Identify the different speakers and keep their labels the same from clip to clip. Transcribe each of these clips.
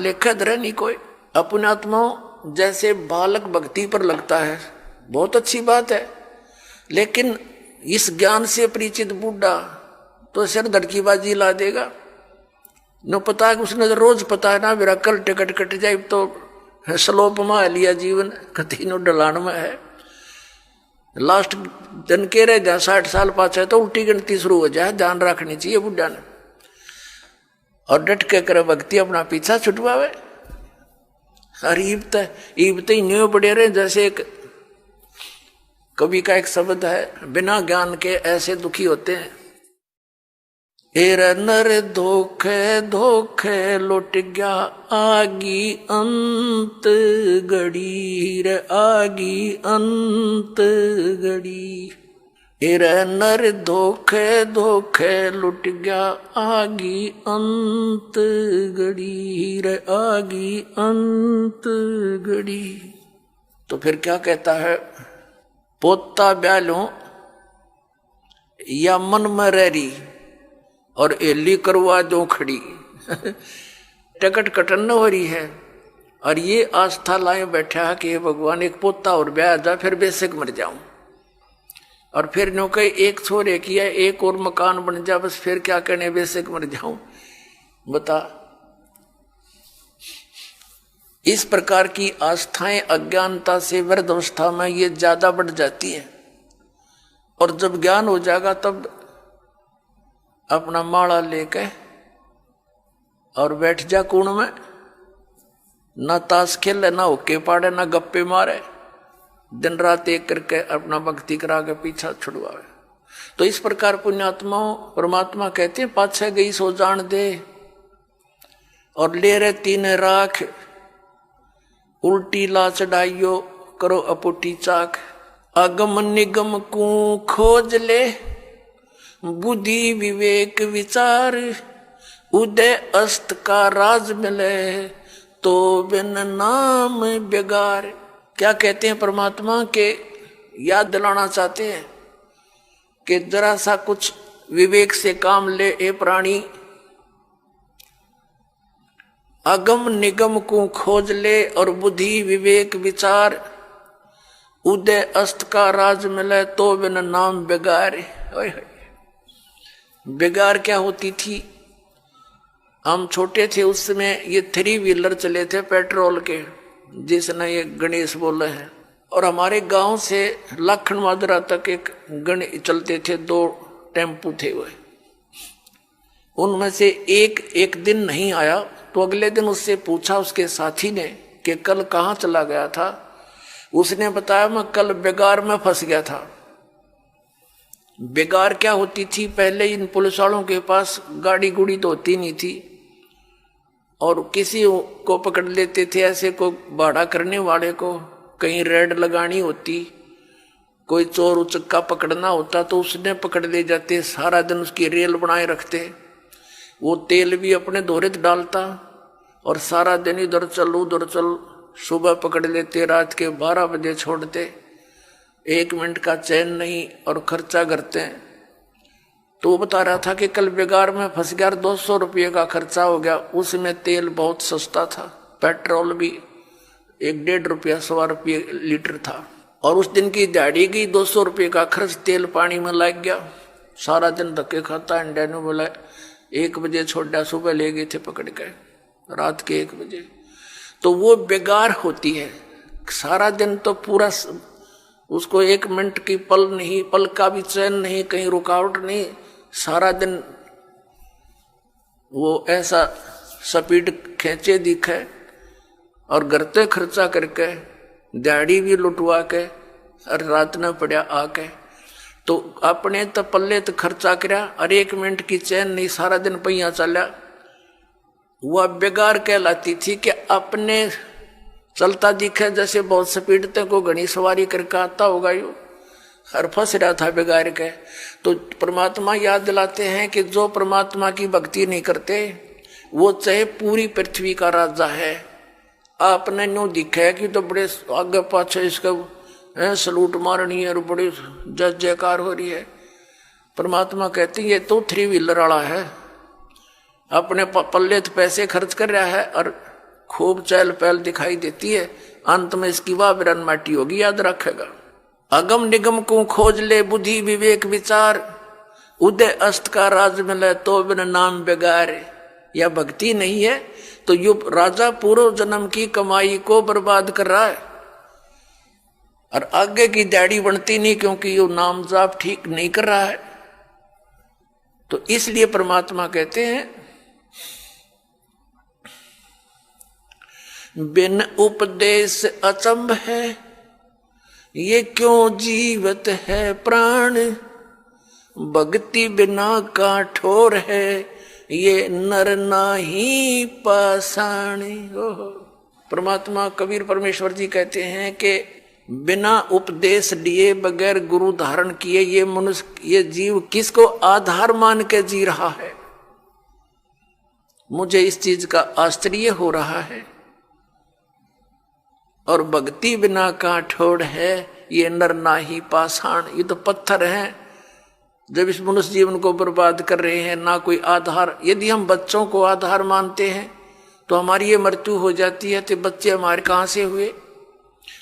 Speaker 1: लेखा धरे नहीं कोई। अपने आत्मा जैसे बालक भक्ति पर लगता है, बहुत अच्छी बात है, लेकिन इस ज्ञान से परिचित बूढ़ा तो सिर धड़कीबाजी ला देगा। न पता है उसने तो रोज पता है ना मेरा कल टिकट कट जाए तो स्लोप में लिया जीवन कति नो डलान में है। लास्ट दिन के रह जा 60 साल पाछे तो उल्टी गिनती शुरू हो जाए, ध्यान रखनी चाहिए बुढ़ा ने। और डट के करे भक्ति अपना पीछा छुटवावे। और ईबत ही न्यू बड़े रहे। जैसे एक कवि का एक शब्द है, बिना ज्ञान के ऐसे दुखी होते हैं। एर नर धोखे धोखे लुट गया आगी अंत घड़ी रे आगी अंत घड़ी। एर नर धोखे धोखे लुट गया आगी अंत घड़ी रे आगी अंत घड़ी। तो फिर क्या कहता है, पोता ब्यालो या मन में रही और एली करवा दो खड़ी। टिकट कटन न हो रही है और ये आस्था लाए बैठा कि हे भगवान एक पोता और ब्याह जा फिर बेशक मर जाऊं। और फिर नो कहे एक छोरे किया एक और मकान बन जा बस फिर क्या कहने बेशक मर जाऊं। बता, इस प्रकार की आस्थाएं अज्ञानता से वृद्ध अवस्था में ये ज्यादा बढ़ जाती है। और जब ज्ञान हो जाएगा तब अपना माला लेके और बैठ जा कुण में, ना ताश खेले ना होके पाड़े ना गप्पे मारे, दिन रात एक करके अपना भक्ति करा के पीछा छुड़वावे। तो इस प्रकार पुण्यात्माओं परमात्मा कहते हैं पाछे गई सो जान दे और ले रहे तीन राख, उल्टी ला चढ़ाइयो करो अपुटी चाक। अगम निगम को खोज ले बुद्धि विवेक विचार, उदय अस्त का राज मिले तो बिन नाम बेगार। क्या कहते हैं परमात्मा के याद दिलाना चाहते हैं कि जरा सा कुछ विवेक से काम ले ए प्राणी। अगम निगम को खोज ले और बुद्धि विवेक विचार, उदय अस्त का राज मिले तो बिन नाम बेगार। बेगार क्या होती थी? हम छोटे थे उस समय ये 3 व्हीलर चले थे पेट्रोल के, जिसने ये गणेश बोले हैं। और हमारे गांव से लाखन माजरा तक एक गणेश चलते थे, 2 टेम्पू थे वह। उनमें से एक दिन नहीं आया तो अगले दिन उससे पूछा उसके साथी ने कि कल कहाँ चला गया था। उसने बताया मैं कल बेगार में फंस गया था। बेगार क्या होती थी? पहले इन पुलिस वालों के पास गाड़ी गुड़ी तो होती नहीं थी और किसी को पकड़ लेते थे, ऐसे को भाड़ा करने वाले को कहीं रेड लगानी होती, कोई चोर उचक्का पकड़ना होता तो उसने पकड़ ले जाते, सारा दिन उसकी रेल बनाए रखते। वो तेल भी अपने दोहरे डालता और सारा दिन इधर चल उधर चल, सुबह पकड़ लेते रात के 12 बजे छोड़ते, 1 मिनट का चैन नहीं और खर्चा करते। तो वो बता रहा था कि कल बेगार में फंस गया, 200 रुपये का खर्चा हो गया। उसमें तेल बहुत सस्ता था, पेट्रोल भी 1-1.5 रुपया 100 रुपये लीटर था। और उस दिन की दिहाड़ी गई, 200 रुपये का खर्च तेल पानी में लग गया। सारा दिन धक्के खाता। अंडे ने बोला 1 बजे छोड़ा, सुबह ले गए थे पकड़ के रात के 1 बजे। तो वो बेगार होती है। सारा दिन तो पूरा उसको 1 मिनट की पल नहीं, पल का भी चैन नहीं, कहीं रुकावट नहीं, सारा दिन वो ऐसा स्पीड खींचे दिखे और गरते खर्चा करके दिहाड़ी भी लुटवा के और रात न पड़ा आके। तो अपने तो पल्ले तो खर्चा करया और 1 मिनट की चैन नहीं, सारा दिन पहिया चला। वह बेगार कहलाती थी कि अपने चलता दिखे जैसे बहुत स्पीड तक को घनी सवारी करके आता होगा यू, और फंस रहा था बेगार के। तो परमात्मा याद दिलाते हैं कि जो परमात्मा की भक्ति नहीं करते वो चाहे पूरी पृथ्वी का राजा है, आपने न्यू दिखे कि तो बड़े आगे पाछे इसका सलूट मारनी है और बड़ी जय जयकार हो रही है। परमात्मा कहते हैं ये तो 3 व्हीलर वाला है, अपने पल्ले तो पैसे खर्च कर रहा है और खूब चहल पहल दिखाई देती है, अंत में इसकी वाह बिरन माटी होगी, याद रखेगा। अगम निगम को खोज ले बुद्धि विवेक विचार, उदय अस्त का राज मिले तो बिन नाम बेगार। या भक्ति नहीं है तो यु राजा पूर्व जन्म की कमाई को बर्बाद कर रहा है और आगे की दाढ़ी बनती नहीं, क्योंकि ये नाम जाप ठीक नहीं कर रहा है। तो इसलिए परमात्मा कहते हैं बिन उपदेश अचंभ है, ये क्यों जीवत है प्राण, भक्ति बिना काठोर है, ये नर नाही पाषाण। परमात्मा कबीर परमेश्वर जी कहते हैं कि बिना उपदेश लिए, बगैर गुरु धारण किए ये मनुष्य, ये जीव किसको आधार मान के जी रहा है। मुझे इस चीज का आश्चर्य हो रहा है। और भक्ति बिना काठोड़ है, ये नर नाही पाषाण। ये तो पत्थर हैं जब इस मनुष्य जीवन को बर्बाद कर रहे हैं, ना कोई आधार। यदि हम बच्चों को आधार मानते हैं तो हमारी ये मृत्यु हो जाती है, तो बच्चे हमारे कहाँ से हुए।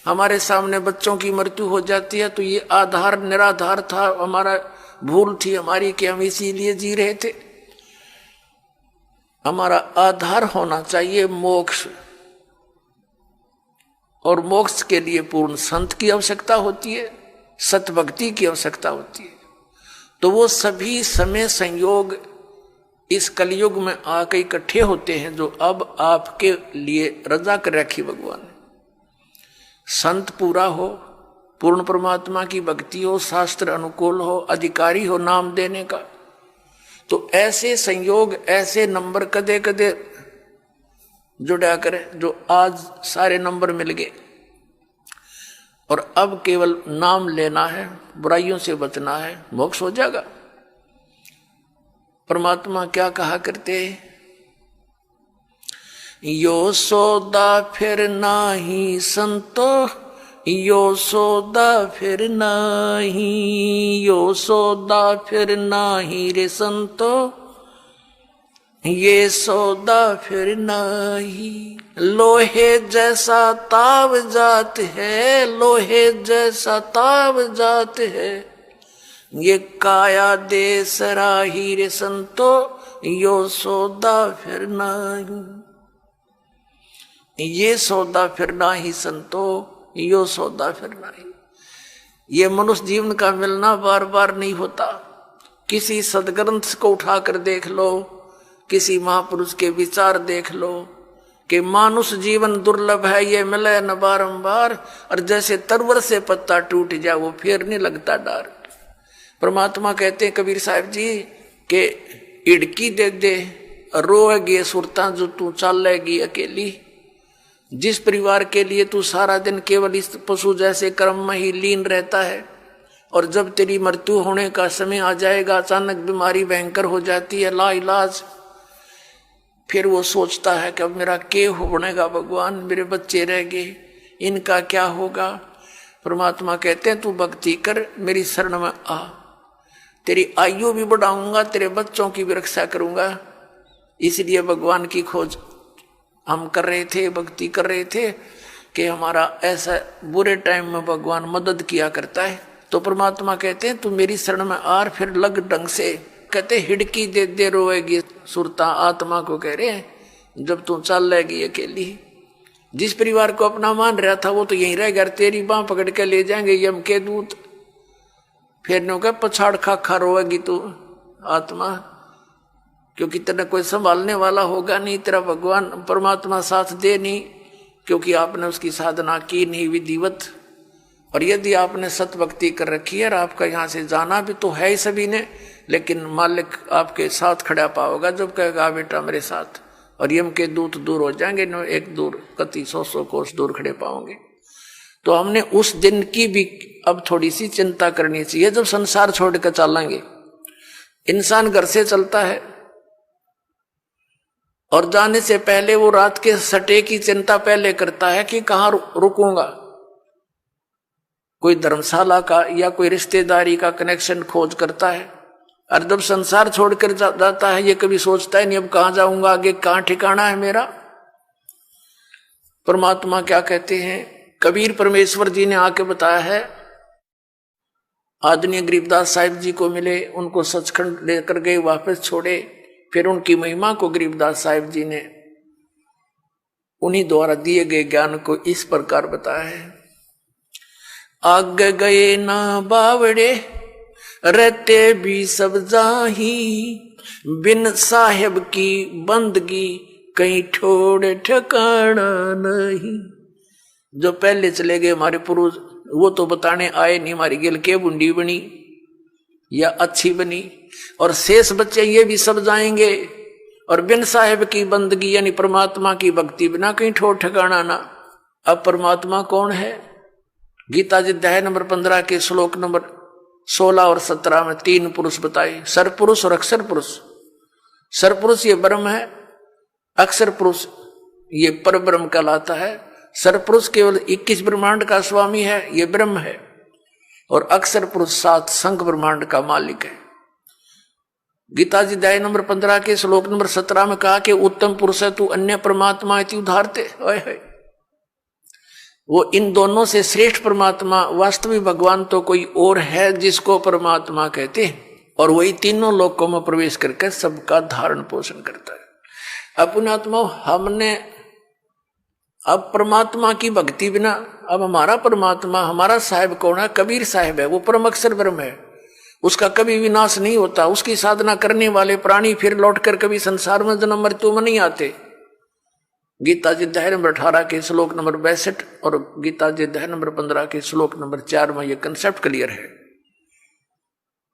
Speaker 1: हमारे सामने बच्चों की मृत्यु हो जाती है तो ये आधार निराधार था, हमारा भूल थी हमारी कि हम इसीलिए जी रहे थे। हमारा आधार होना चाहिए मोक्ष, और मोक्ष के लिए पूर्ण संत की आवश्यकता होती है, सत भक्ति की आवश्यकता होती है। तो वो सभी समय संयोग इस कलयुग में आके इकट्ठे होते हैं, जो अब आपके लिए रजा कर रखी भगवान ने। संत पूरा हो, पूर्ण परमात्मा की भक्ति हो, शास्त्र अनुकूल हो, अधिकारी हो नाम देने का, तो ऐसे संयोग ऐसे नंबर कदे कदे जुड़ा करे जो आज सारे नंबर मिल गए। और अब केवल नाम लेना है, बुराइयों से बचना है, मोक्ष हो जाएगा। परमात्मा क्या कहा करते, यो सौदा फिर नाही संतो, यो सौदा फिर नाही, यो सौदा फिर नाही रे संतो, ये सौदा फिर नाही। लोहे जैसा ताव जात है, लोहे जैसा ताव जात है, ये काया दे सराही रे संतो, यो सौदा फिर नाही। ये सौदा फिर नाही संतो, यो सौदा फिर नाही। ये मनुष्य जीवन का मिलना बार बार नहीं होता। किसी सदग्रंथ को उठाकर देख लो, किसी महापुरुष के विचार देख लो कि मानुष जीवन दुर्लभ है, ये मिले न बारंबार, और जैसे तरवर से पत्ता टूट जाए वो फिर नहीं लगता डार। परमात्मा कहते हैं कबीर साहब जी के इड़की दे दे रोएगी सुरता जो तू चलेगी अकेली। जिस परिवार के लिए तू सारा दिन केवल इस पशु जैसे कर्म में ही लीन रहता है, और जब तेरी मृत्यु होने का समय आ जाएगा, अचानक बीमारी भयंकर हो जाती है ला इलाज, फिर वो सोचता है कि अब मेरा क्या होनेगा भगवान, मेरे बच्चे रह गए, इनका क्या होगा। परमात्मा कहते हैं तू भक्ति कर, मेरी शरण में आ, तेरी आयु भी बढ़ाऊंगा, तेरे बच्चों की भी रक्षा करूंगा। इसलिए भगवान की खोज हम कर रहे थे, भक्ति कर रहे थे कि हमारा ऐसा बुरे टाइम में भगवान मदद किया करता है। तो परमात्मा कहते हैं तू मेरी शरण में आ, फिर लग ढंग से। कहते हिड़की दे दे रोएगी सुरता, आत्मा को कह रहे हैं जब तू चल लेगी अकेली। जिस परिवार को अपना मान रहा था वो तो यहीं रह गया, तेरी बांह पकड़ के ले जाएंगे यम के दूत, फिर नो कह पछाड़ खा खा रोएगी तू आत्मा, क्योंकि तेरा कोई संभालने वाला होगा नहीं, तेरा भगवान परमात्मा साथ दे नहीं, क्योंकि आपने उसकी साधना की नहीं विधिवत। और यदि आपने सत भक्ति कर रखी है और आपका यहाँ से जाना भी तो है ही सभी ने, लेकिन मालिक आपके साथ खड़ा पाओगा जब कहेगा बेटा मेरे साथ, और यम के दूत दूर हो जाएंगे, न एक दूर कति 100 कोस दूर खड़े पाओगे। तो हमने उस दिन की भी अब थोड़ी सी चिंता करनी चाहिए जब संसार छोड़ कर चलेंगे। इंसान घर से चलता है और जाने से पहले वो रात के सटे की चिंता पहले करता है कि कहाँ रुकूंगा, कोई धर्मशाला का या कोई रिश्तेदारी का कनेक्शन खोज करता है। और जब संसार छोड़कर जाता है ये कभी सोचता है नहीं अब कहाँ जाऊंगा, आगे कहाँ ठिकाना है मेरा। परमात्मा क्या कहते हैं, कबीर परमेश्वर जी ने आके बताया है। आदरणीय गरीबदास साहिब जी को मिले, उनको सचखंड लेकर गए, वापस छोड़े, फिर उनकी महिमा को गरीबदास साहिब जी ने उन्हीं द्वारा दिए गए ज्ञान को इस प्रकार बताया है। आगे गए ना बावड़े रहते भी सब जाही, बिन साहेब की बंदगी कहीं ठोड़ ठिकाना नहीं। जो पहले चले गए हमारे पुरुष, वो तो बताने आए नहीं हमारी गेल के बुंडी बनी या अच्छी बनी, और शेष बच्चे ये भी सब जाएंगे, और बिन साहेब की बंदगी यानी परमात्मा की भक्ति बिना कहीं ठोर ठिकाना ना। अब परमात्मा कौन है? गीता जी अध्याय नंबर 15 के श्लोक नंबर 16 और 17 में 3 पुरुष बताए, सरपुरुष और अक्षर पुरुष। सरपुरुष ये ब्रह्म है, अक्षर पुरुष ये पर ब्रह्म कहलाता है। सरपुरुष केवल 21 ब्रह्मांड का स्वामी है, ये ब्रह्म है, और अक्षर पुरुष 7 संघ ब्रह्मांड का मालिक है। गीता जी अध्याय नंबर 15 के श्लोक नंबर 17 में कहा कि उत्तम पुरुष है तू अन्य परमात्मा इति उदाहरते। वो इन दोनों से श्रेष्ठ परमात्मा वास्तविक भगवान तो कोई और है जिसको परमात्मा कहते हैं, और वही तीनों लोकों में प्रवेश करके सबका धारण पोषण करता है। अपनात्मा हमने अब परमात्मा की भक्ति बिना, अब हमारा परमात्मा हमारा साहिब कौन है? कबीर साहिब है, वो परम अक्षर ब्रह्म है, उसका कभी विनाश नहीं होता। उसकी साधना करने वाले प्राणी फिर लौटकर कभी संसार में जन्म मृत्यु में नहीं आते। गीता जी अध्याय नंबर 18 के श्लोक नंबर 62 और गीता जी अध्याय नंबर 15 के श्लोक नंबर 4 में यह कंसेप्ट क्लियर है।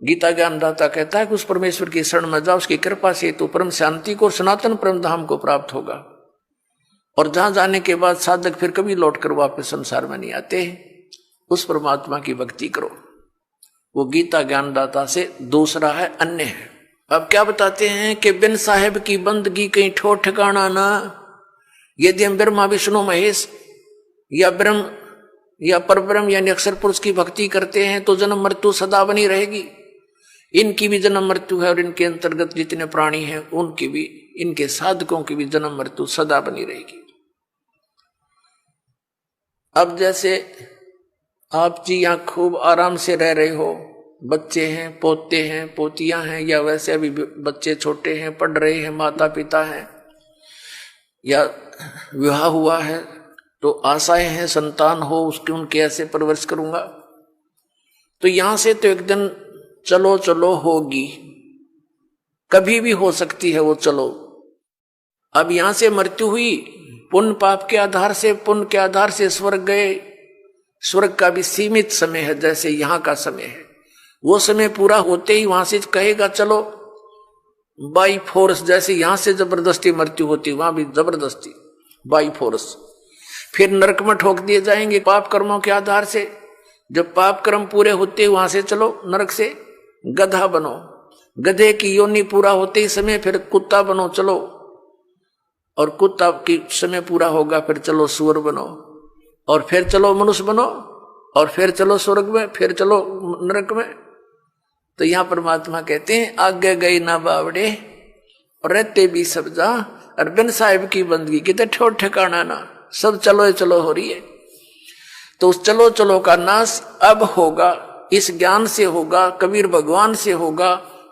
Speaker 1: गीता ज्ञानदाता कहता है कि उस परमेश्वर की शरण में जाओ, उसकी कृपा से तो परम शांति को, सनातन परम धाम को प्राप्त होगा, और जहां जाने के बाद साधक फिर कभी लौटकर वापस संसार में नहीं आते। उस परमात्मा की भक्ति करो, वो गीता ज्ञानदाता से दूसरा है, अन्य है। अब क्या बताते हैं कि बिन साहेब की बंदगी कहीं ठोर ठिकाना ना। यदि हम ब्रह्मा विष्णु महेश या ब्रह्म या परब्रह्म यानी अक्षर पुरुष की भक्ति करते हैं तो जन्म मृत्यु सदा बनी रहेगी। इनकी भी जन्म मृत्यु है, और इनके अंतर्गत जितने प्राणी हैं उनकी भी, इनके साधकों की भी जन्म मृत्यु सदा बनी रहेगी। अब जैसे आप जी यहाँ खूब आराम से रह रहे हो, बच्चे हैं, पोते हैं, पोतियां हैं, या वैसे अभी बच्चे छोटे हैं, पढ़ रहे हैं, माता पिता हैं, या विवाह हुआ है तो आशाएं हैं संतान हो, उसकी उनके ऐसे परवरिश करूंगा। तो यहां से तो एक दिन चलो चलो होगी, कभी भी हो सकती है वो चलो। अब यहां से मृत्यु हुई, पुण्य पाप के आधार से, पुण्य के आधार से स्वर्ग गए। स्वर्ग का भी सीमित समय है, जैसे यहां का समय है। वो समय पूरा होते ही वहां से कहेगा चलो बाई फोर्स, जैसे यहां से जबरदस्ती मृत्यु होती वहां भी जबरदस्ती बाई फोर्स। फिर नरक में ठोक दिए जाएंगे पाप कर्मों के आधार से। जब पाप कर्म पूरे होते वहां से चलो नरक से गधा बनो, गधे की योनि पूरा होते ही समय फिर कुत्ता बनो चलो, और कुत्ता की समय पूरा होगा फिर चलो सुअर बनो, और फिर चलो मनुष्य बनो, और फिर चलो स्वर्ग में, फिर चलो नरक में। तो यहां परमात्मा कहते हैं आगे गई ना बावड़े और रहते भी सब जा, और बिन साहिब की बंदगी कितने ठोर ठिकाना ना, सब चलो चलो हो रही है। तो उस चलो चलो का नाश अब होगा, इस ज्ञान से होगा, कबीर भगवान से होगा,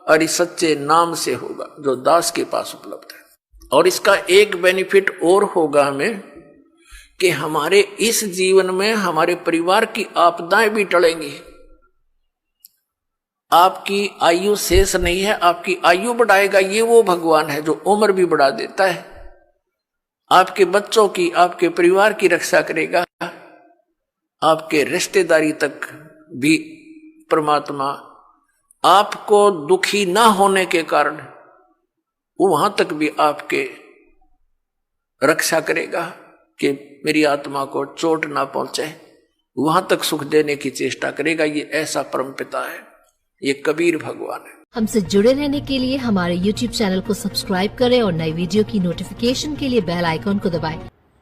Speaker 1: और इस सच्चे नाम से होगा जो दास के पास उपलब्ध है। और इसका एक बेनिफिट और होगा हमें कि हमारे इस जीवन में हमारे परिवार की आपदाएं भी टलेंगी। आपकी आयु शेष नहीं है, आपकी आयु बढ़ाएगा ये वो भगवान है जो उम्र भी बढ़ा देता है। आपके बच्चों की, आपके परिवार की रक्षा करेगा, आपके रिश्तेदारी तक भी परमात्मा आपको दुखी ना होने के कारण वो वहां तक भी आपके रक्षा करेगा कि मेरी आत्मा को चोट ना पहुंचे, वहां तक सुख देने की चेष्टा करेगा। ये ऐसा परमपिता है, ये कबीर भगवान है।
Speaker 2: हमसे जुड़े रहने के लिए हमारे YouTube चैनल को सब्सक्राइब करें और नई वीडियो की नोटिफिकेशन के लिए बेल आइकॉन को दबाएं।